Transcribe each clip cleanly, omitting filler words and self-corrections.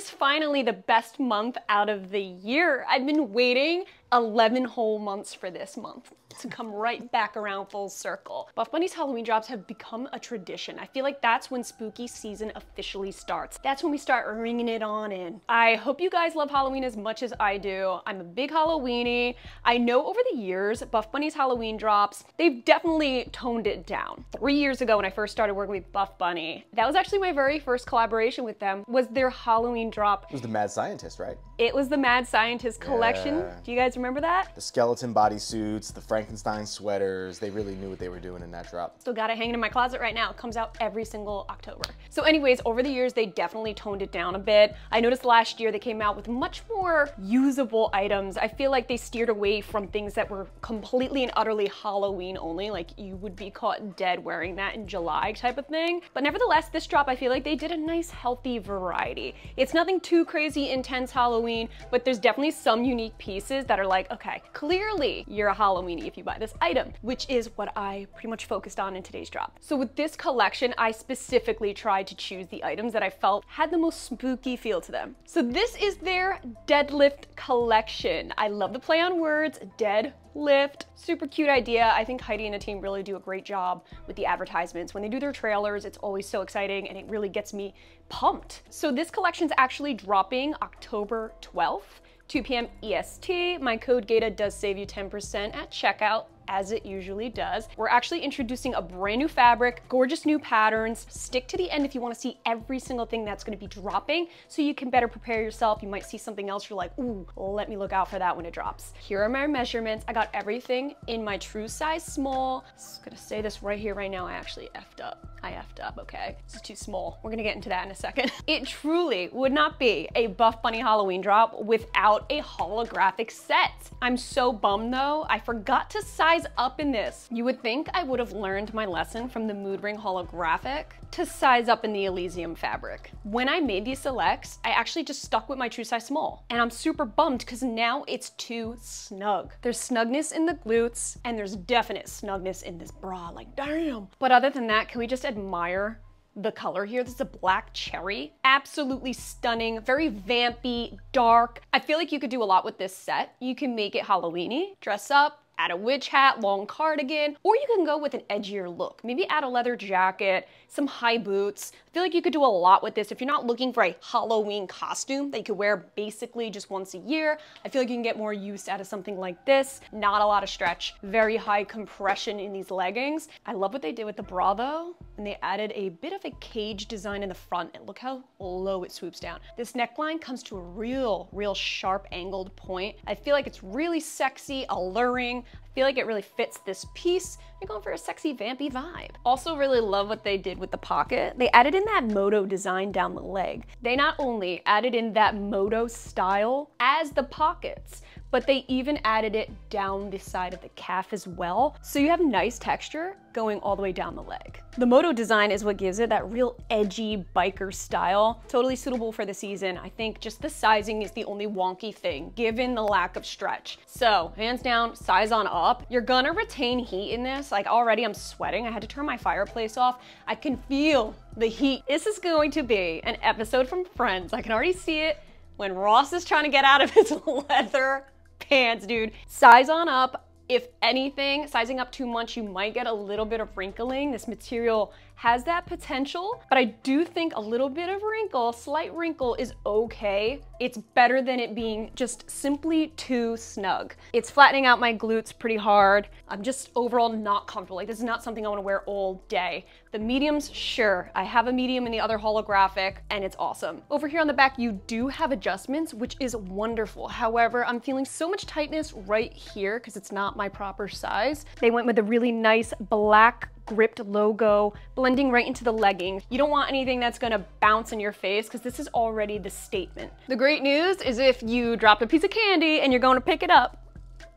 is finally the best month out of the year. I've been waiting 11 whole months for this month to come right back around full circle. Buffbunny's Halloween drops have become a tradition. I feel like that's when spooky season officially starts. That's when we start ringing it on in. I hope you guys love Halloween as much as I do. I'm a big Halloweenie. I know over the years, Buffbunny's Halloween drops, they've definitely toned it down. 3 years ago when I first started working with Buffbunny, that was actually my very first collaboration with them, was their Halloween drop. It was the Mad Scientist, right? It was the Mad Scientist collection. Yeah. Do you guys remember that? The skeleton bodysuits, the Frankenstein sweaters, they really knew what they were doing in that drop. Still got it hanging in my closet right now. It comes out every single October. So anyways, over the years, they definitely toned it down a bit. I noticed last year they came out with much more usable items. I feel like they steered away from things that were completely and utterly Halloween only, like you would be caught dead wearing that in July type of thing. But nevertheless, this drop, I feel like they did a nice healthy variety. It's nothing too crazy intense Halloween, but there's definitely some unique pieces that are like, okay, clearly you're a Halloweenie if you buy this item, which is what I pretty much focused on in today's drop. So with this collection, I specifically tried to choose the items that I felt had the most spooky feel to them. So this is their Deadlift collection. I love the play on words, Deadlift. Super cute idea. I think Heidi and the team really do a great job with the advertisements. When they do their trailers, it's always so exciting and it really gets me pumped. So this collection's actually dropping October 12th. 2 p.m. EST. My code Gaita does save you 10% at checkout, as it usually does. We're actually introducing a brand new fabric, gorgeous new patterns. Stick to the end if you want to see every single thing that's going to be dropping so you can better prepare yourself. You might see something else, you're like, ooh, let me look out for that when it drops. Here are my measurements. I got everything in my true size small. I'm gonna say this right here, right now, I actually effed up. I effed up, okay? This is too small. We're gonna get into that in a second. It truly would not be a Buffbunny Halloween drop without a holographic set. I'm so bummed though, I forgot to size up in this. You would think I would have learned my lesson from the Mood Ring holographic to size up in the Elysium fabric. When I made these selects, I actually just stuck with my true size small. And I'm super bummed because now it's too snug. There's snugness in the glutes and there's definite snugness in this bra, like damn. But other than that, can we just admire the color here? This is a black cherry. Absolutely stunning, very vampy, dark. I feel like you could do a lot with this set. You can make it Halloween-y, dress up, add a witch hat, long cardigan, or you can go with an edgier look. Maybe add a leather jacket, some high boots. I feel like you could do a lot with this. If you're not looking for a Halloween costume that you could wear basically just once a year, I feel like you can get more use out of something like this. Not a lot of stretch, very high compression in these leggings. I love what they did with the bra though, and they added a bit of a cage design in the front, and look how low it swoops down. This neckline comes to a real sharp angled point. I feel like it's really sexy, alluring. I feel like it really fits this piece. You're going for a sexy, vampy vibe. Also really love what they did with the pocket. They added in that moto design down the leg. They not only added in that moto style as the pockets, but they even added it down the side of the calf as well. So you have nice texture going all the way down the leg. The moto design is what gives it that real edgy biker style. Totally suitable for the season. I think just the sizing is the only wonky thing, given the lack of stretch. So hands down, size on up. You're gonna retain heat in this. Like already I'm sweating. I had to turn my fireplace off. I can feel the heat. This is going to be an episode from Friends. I can already see it when Ross is trying to get out of his leather pants, dude. Size on up. If anything, sizing up too much, you might get a little bit of wrinkling. This material has that potential, but I do think a little bit of wrinkle, slight wrinkle is okay. It's better than it being just simply too snug. It's flattening out my glutes pretty hard. I'm just overall not comfortable. Like this is not something I wanna wear all day. The mediums, sure. I have a medium in the other holographic and it's awesome. Over here on the back, you do have adjustments, which is wonderful. However, I'm feeling so much tightness right here because it's not my proper size. They went with a really nice black gripped logo, blending right into the leggings. You don't want anything that's gonna bounce in your face because this is already the statement. The great news is if you dropped a piece of candy and you're going to pick it up,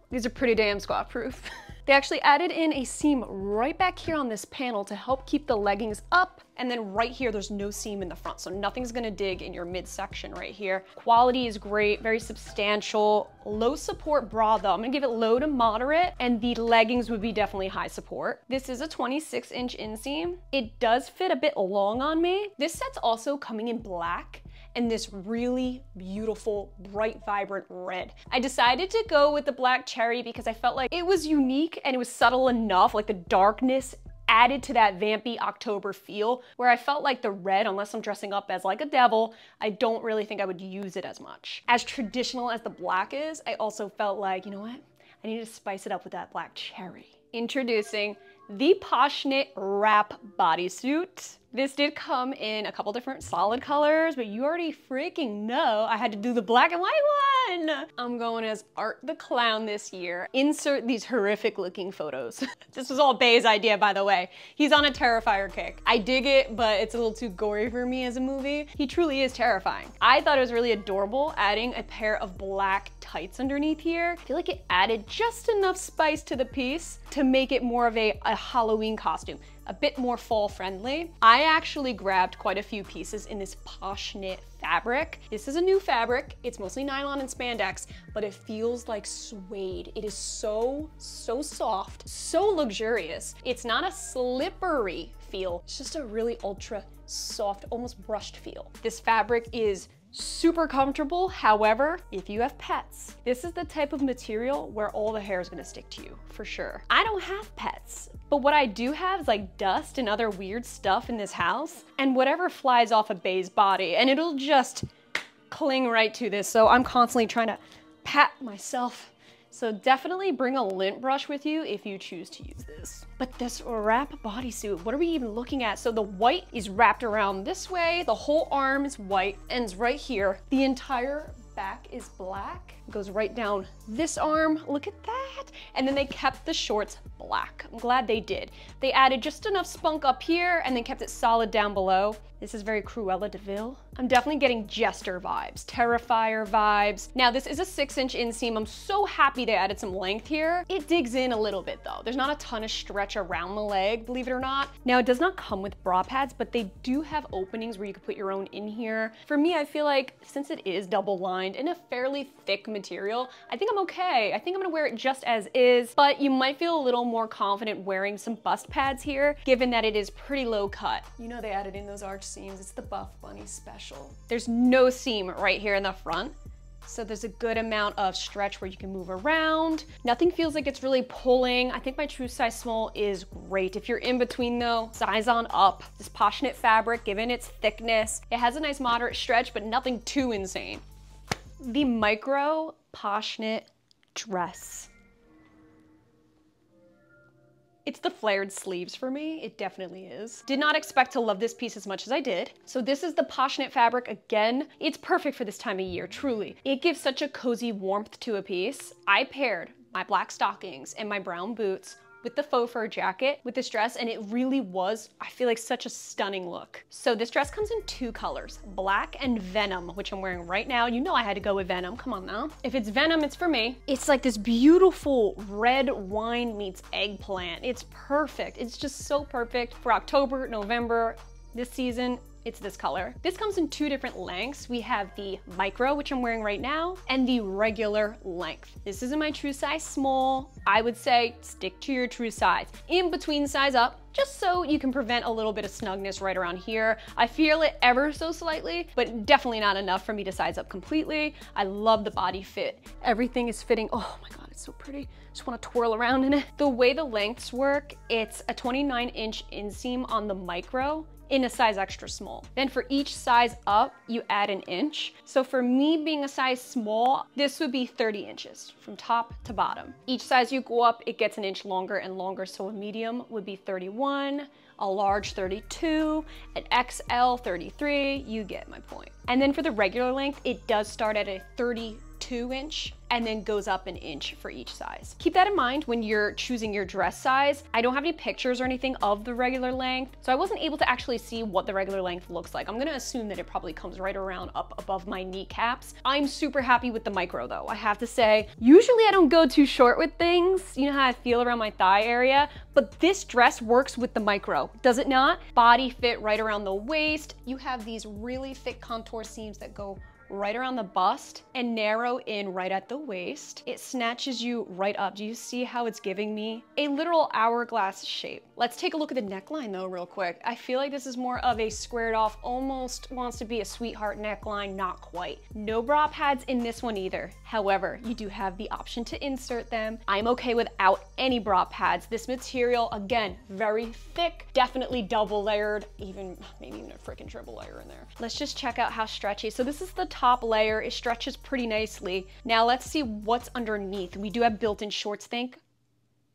these are pretty damn squat proof. They actually added in a seam right back here on this panel to help keep the leggings up. And then right here, there's no seam in the front, so nothing's gonna dig in your midsection right here. Quality is great, very substantial. Low support bra though. I'm gonna give it low to moderate, and the leggings would be definitely high support. This is a 26-inch inseam. It does fit a bit long on me. This set's also coming in black, and this really beautiful, bright, vibrant red. I decided to go with the black cherry because I felt like it was unique and it was subtle enough, like the darkness added to that vampy October feel, where I felt like the red, unless I'm dressing up as like a devil, I don't really think I would use it as much. As traditional as the black is, I also felt like, you know what? I need to spice it up with that black cherry. Introducing the Poshnit Wrap Bodysuit. This did come in a couple different solid colors, but you already freaking know I had to do the black and white one. I'm going as Art the Clown this year. Insert these horrific looking photos. This was all Bay's idea, by the way. He's on a Terrifier kick. I dig it, but it's a little too gory for me as a movie. He truly is terrifying. I thought it was really adorable adding a pair of black tights underneath here. I feel like it added just enough spice to the piece to make it more of a Halloween costume, a bit more fall friendly. I actually grabbed quite a few pieces in this Poshnit fabric. This is a new fabric. It's mostly nylon and spandex, but it feels like suede. It is so soft, so luxurious. It's not a slippery feel. It's just a really ultra soft, almost brushed feel. This fabric is super comfortable. However, if you have pets, this is the type of material where all the hair is gonna stick to you, for sure. I don't have pets, but what I do have is like dust and other weird stuff in this house, and whatever flies off of Bay's body, and it'll just cling right to this. So I'm constantly trying to pat myself. So definitely bring a lint brush with you if you choose to use this. But this wrap bodysuit, what are we even looking at? So the white is wrapped around this way, the whole arm is white, ends right here. The entire back is black, goes right down this arm, look at that. And then they kept the shorts black. I'm glad they did. They added just enough spunk up here and then kept it solid down below. This is very Cruella de Vil. I'm definitely getting Jester vibes, Terrifier vibes. Now this is a 6-inch inseam. I'm so happy they added some length here. It digs in a little bit though. There's not a ton of stretch around the leg, believe it or not. Now it does not come with bra pads, but they do have openings where you can put your own in here. For me, I feel like since it is double lined in a fairly thick material, I think I'm okay. I think I'm gonna wear it just as is, but you might feel a little more confident wearing some bust pads here, given that it is pretty low cut. You know they added in those arch seams. It's the Buffbunny special. There's no seam right here in the front, so there's a good amount of stretch where you can move around. Nothing feels like it's really pulling. I think my true size small is great. If you're in between though, size on up. This Poshnit fabric, given its thickness, it has a nice moderate stretch, but nothing too insane. The micro Poshnit dress. It's the flared sleeves for me. It definitely is. Did not expect to love this piece as much as I did. So this is the Poshnit fabric again. It's perfect for this time of year, truly. It gives such a cozy warmth to a piece. I paired my black stockings and my brown boots with the faux fur jacket with this dress, and it really was, I feel like, such a stunning look. So this dress comes in 2 colors, black and Venom, which I'm wearing right now. You know I had to go with Venom, come on now. If it's Venom, it's for me. It's like this beautiful red wine meets eggplant. It's perfect. It's just so perfect for October, November, this season. It's this color. This comes in 2 different lengths. We have the micro, which I'm wearing right now, and the regular length. This is in my true size small. I would say stick to your true size. In between size up, just so you can prevent a little bit of snugness right around here. I feel it ever so slightly, but definitely not enough for me to size up completely. I love the body fit. Everything is fitting. Oh my God, it's so pretty. Just wanna twirl around in it. The way the lengths work, it's a 29-inch inseam on the micro in a size extra small. Then for each size up, you add an inch. So for me being a size small, this would be 30 inches from top to bottom. Each size you go up, it gets an inch longer and longer. So a medium would be 31, a large 32, an XL 33, you get my point. And then for the regular length, it does start at a 32-inch and then goes up an inch for each size. Keep that in mind when you're choosing your dress size. I don't have any pictures or anything of the regular length, so I wasn't able to actually see what the regular length looks like. I'm gonna assume that it probably comes right around up above my kneecaps. I'm super happy with the micro though, I have to say. Usually I don't go too short with things. You know how I feel around my thigh area, but this dress works with the micro, does it not? Body fit right around the waist. You have these really thick contour seams that go right around the bust and narrow in right at the waist. It snatches you right up. Do you see how it's giving me a literal hourglass shape? Let's take a look at the neckline though real quick. I feel like this is more of a squared off, almost wants to be a sweetheart neckline, not quite. No bra pads in this one either. However, you do have the option to insert them. I'm okay without any bra pads. This material, again, very thick, definitely double layered, maybe even a freaking triple layer in there. Let's just check out how stretchy. So this is the top layer. It stretches pretty nicely. Now let's see what's underneath. We do have built-in shorts, thank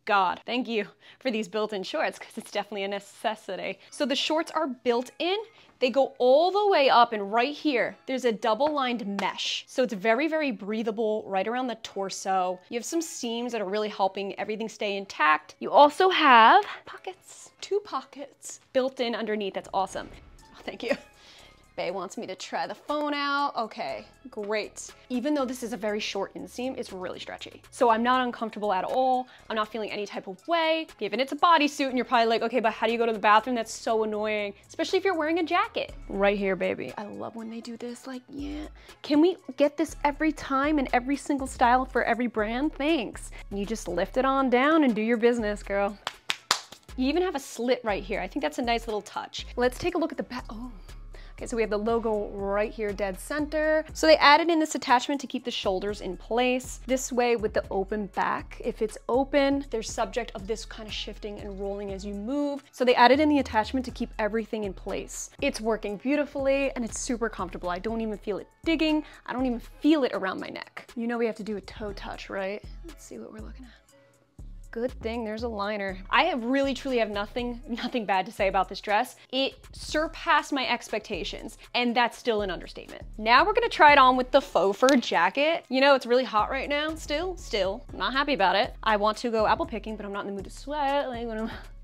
God. Thank you for these built-in shorts because it's definitely a necessity. So the shorts are built in. They go all the way up, and right here, there's a double-lined mesh. So it's very, very breathable right around the torso. You have some seams that are really helping everything stay intact. You also have pockets, 2 pockets built in underneath. That's awesome. Oh, thank you. Bae wants me to try the phone out. Okay, great. Even though this is a very short inseam, it's really stretchy. So I'm not uncomfortable at all. I'm not feeling any type of way. Given it's a bodysuit and you're probably like, okay, but how do you go to the bathroom? That's so annoying, especially if you're wearing a jacket. Right here, baby. I love when they do this, like, yeah. Can we get this every time in every single style for every brand? Thanks. You just lift it on down and do your business, girl. You even have a slit right here. I think that's a nice little touch. Let's take a look at the back. Oh. Okay, so we have the logo right here, dead center. So they added in this attachment to keep the shoulders in place. This way with the open back, if it's open, there's subject of this kind of shifting and rolling as you move. So they added in the attachment to keep everything in place. It's working beautifully and it's super comfortable. I don't even feel it digging. I don't even feel it around my neck. You know we have to do a toe touch, right? Let's see what we're looking at. Good thing there's a liner. I really truly have nothing bad to say about this dress. It surpassed my expectations, and that's still an understatement. Now we're gonna try it on with the faux fur jacket. You know, it's really hot right now, still, I'm not happy about it. I want to go apple picking, but I'm not in the mood to sweat.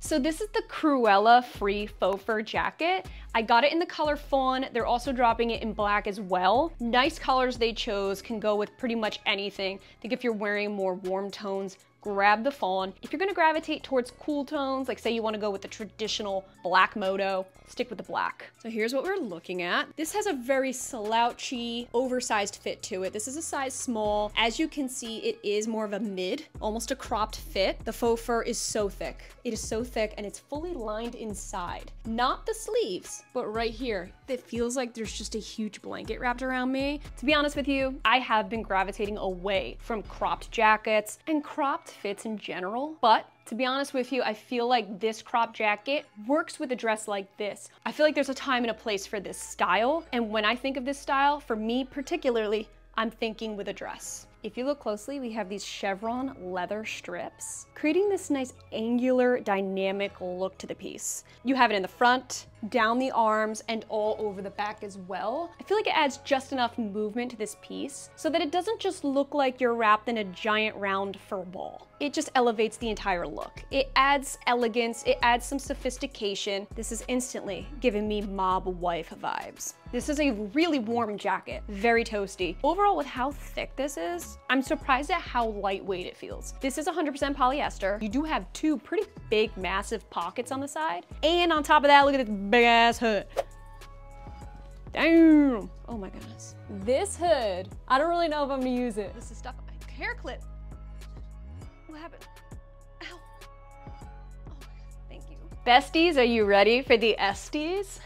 So this is the Cruella free faux fur jacket. I got it in the color fawn. They're also dropping it in black as well. Nice colors they chose, can go with pretty much anything. I think if you're wearing more warm tones, grab the fawn. If you're gonna gravitate towards cool tones, like say you wanna go with the traditional black moto, stick with the black. So here's what we're looking at. This has a very slouchy, oversized fit to it. This is a size small. As you can see, it is more of a mid, almost a cropped fit. The faux fur is so thick. It is so thick and it's fully lined inside. Not the sleeves, but right here. It feels like there's just a huge blanket wrapped around me. To be honest with you, I have been gravitating away from cropped jackets and cropped fits in general, but to be honest with you, I feel like this crop jacket works with a dress like this. I feel like there's a time and a place for this style, and when I think of this style, for me particularly, I'm thinking with a dress. If you look closely, we have these chevron leather strips, creating this nice angular, dynamic look to the piece. You have it in the front, down the arms, and all over the back as well. I feel like it adds just enough movement to this piece so that it doesn't just look like you're wrapped in a giant round fur ball. It just elevates the entire look. It adds elegance, it adds some sophistication. This is instantly giving me mob wife vibes. This is a really warm jacket, very toasty. Overall, with how thick this is, I'm surprised at how lightweight it feels. This is 100% polyester. You do have 2 pretty big, massive pockets on the side. And on top of that, look at this big ass hood. Damn. Oh my goodness. This hood, I don't really know if I'm gonna use it. This is stuck on my hair clip. What happened? Ow. Oh, thank you. Besties, are you ready for the Esties?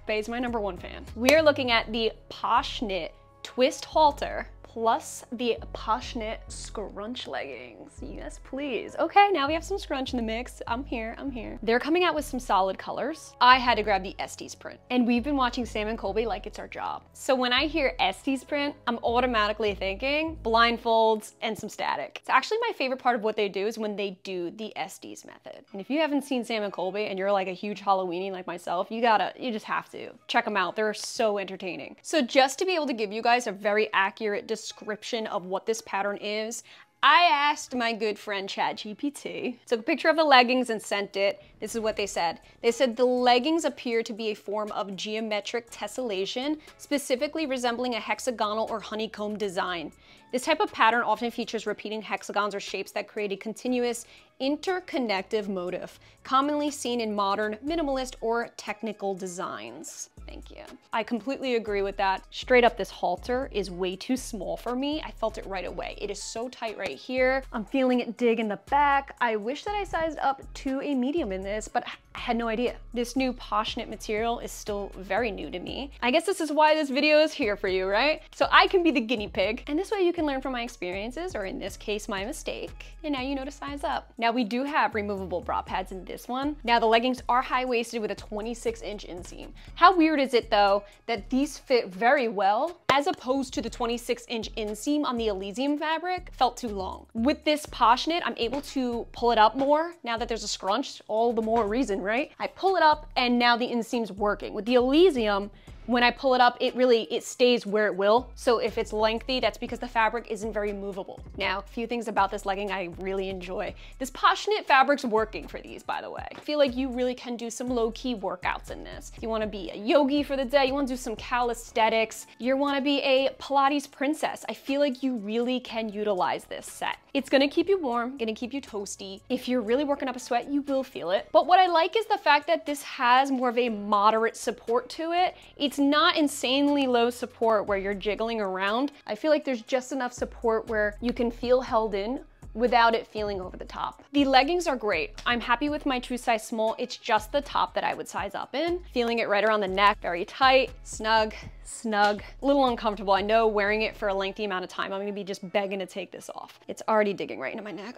Bae's my #1 fan. We are looking at the Posh Knit twist halter plus the Posh Knit scrunch leggings. Yes, please. Okay, now we have some scrunch in the mix. I'm here. They're coming out with some solid colors. I had to grab the Estes print, and we've been watching Sam and Colby like it's our job. So when I hear Estes print, I'm automatically thinking blindfolds and some static. It's actually my favorite part of what they do is when they do the Estes method. And if you haven't seen Sam and Colby and you're like a huge Halloweenie like myself, you just have to check them out. They're so entertaining. So just to be able to give you guys a very accurate description of what this pattern is, I asked my good friend ChatGPT, took a picture of the leggings and sent it. This is what they said. They said the leggings appear to be a form of geometric tessellation, specifically resembling a hexagonal or honeycomb design. This type of pattern often features repeating hexagons or shapes that create a continuous, interconnective motif, commonly seen in modern, minimalist, or technical designs. Thank you. I completely agree with that. Straight up, this halter is way too small for me. I felt it right away. It is so tight right here. I'm feeling it dig in the back. I wish that I sized up to a medium in this, but I had no idea. This new Poshnit material is still very new to me. I guess this is why this video is here for you, right? So I can be the guinea pig, and this way you can learn from my experiences, or in this case, my mistake, and now you know to size up. Now we do have removable bra pads in this one. Now the leggings are high-waisted with a 26-inch inseam. How weird is it though that these fit very well as opposed to the 26-inch inseam on the Elysium fabric felt too long. With this Poshnit, I'm able to pull it up more. Now that there's a scrunch, all the more reason, right? I pull it up and now the inseam's working. With the Elysium, when I pull it up, it stays where it will. So if it's lengthy, that's because the fabric isn't very movable. Now, a few things about this legging I really enjoy. This Poshnit fabric's working for these, by the way. I feel like you really can do some low-key workouts in this. You wanna be a yogi for the day, you wanna do some calisthenics, you wanna be a Pilates princess. I feel like you really can utilize this set. It's gonna keep you warm, gonna keep you toasty. If you're really working up a sweat, you will feel it. But what I like is the fact that this has more of a moderate support to it. It's not insanely low support where you're jiggling around. I feel like there's just enough support where you can feel held in without it feeling over the top. The leggings are great. I'm happy with my true size small. It's just the top that I would size up in. Feeling it right around the neck, very tight, snug, snug, a little uncomfortable. I know wearing it for a lengthy amount of time, I'm gonna be just begging to take this off. It's already digging right into my neck.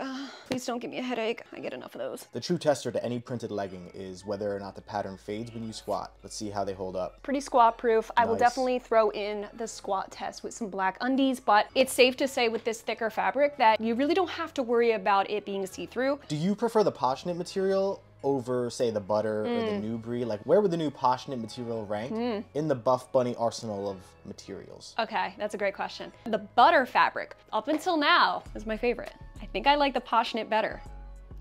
Please don't give me a headache. I get enough of those. The true tester to any printed legging is whether or not the pattern fades when you squat. Let's see how they hold up. Pretty squat proof. I will Nice. definitely throw in the squat test with some black undies, but it's safe to say with this thicker fabric that you really don't have to worry about it being see-through. Do you prefer the Poshnit material over, say, the butter or the new brie? Like, where would the new Poshnit material rank in the Buffbunny arsenal of materials? Okay, that's a great question. The butter fabric, up until now, is my favorite. I think I like the Poshnit better.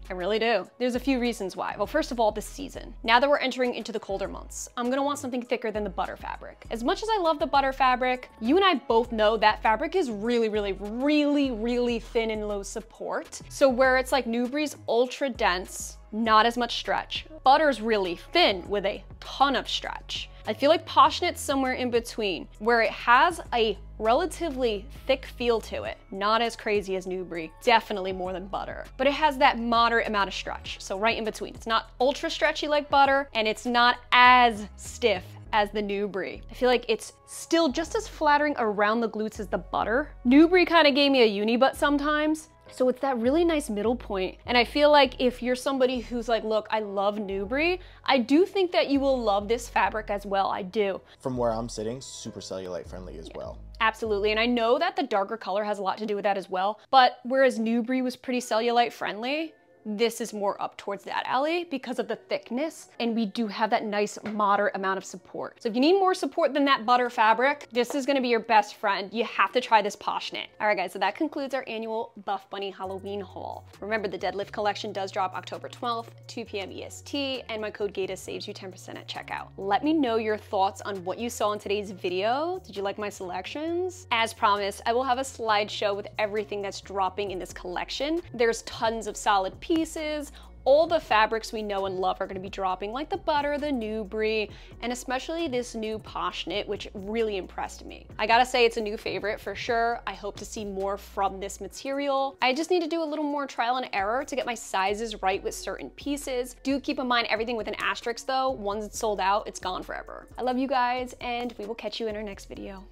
I really do. There's a few reasons why. Well, first of all, this season. Now that we're entering into the colder months, I'm gonna want something thicker than the butter fabric. As much as I love the butter fabric, you and I both know that fabric is really, really, really, really thin and low support. So where it's like Nubrie's ultra dense, not as much stretch. Butter's really thin with a ton of stretch. I feel like Poshnit's somewhere in between, where it has a relatively thick feel to it. Not as crazy as Nubrie, definitely more than butter. But it has that moderate amount of stretch, so right in between. It's not ultra stretchy like butter, and it's not as stiff as the Nubrie. I feel like it's still just as flattering around the glutes as the butter. Nubrie kind of gave me a uni butt sometimes. So it's that really nice middle point. And I feel like if you're somebody who's like, look, I love Nubrie, I do think that you will love this fabric as well. I do. From where I'm sitting, super cellulite friendly as well. Absolutely, and I know that the darker color has a lot to do with that as well, but whereas Nubrie was pretty cellulite friendly, this is more up towards that alley because of the thickness, and we do have that nice moderate amount of support. So if you need more support than that butter fabric, this is gonna be your best friend. You have to try this Poshnit. All right guys, so that concludes our annual Buffbunny Halloween haul. Remember, the Deadlift collection does drop October 12th, 2 p.m. EST, and my code Gaita saves you 10% at checkout. Let me know your thoughts on what you saw in today's video. Did you like my selections? As promised, I will have a slideshow with everything that's dropping in this collection. There's tons of solid pieces. All the fabrics we know and love are going to be dropping, like the butter, the Nubrie, and especially this new Poshnit, which really impressed me. I gotta say, it's a new favorite for sure. I hope to see more from this material. I just need to do a little more trial and error to get my sizes right with certain pieces. Do keep in mind everything with an asterisk though. Once it's sold out, it's gone forever. I love you guys, and we will catch you in our next video.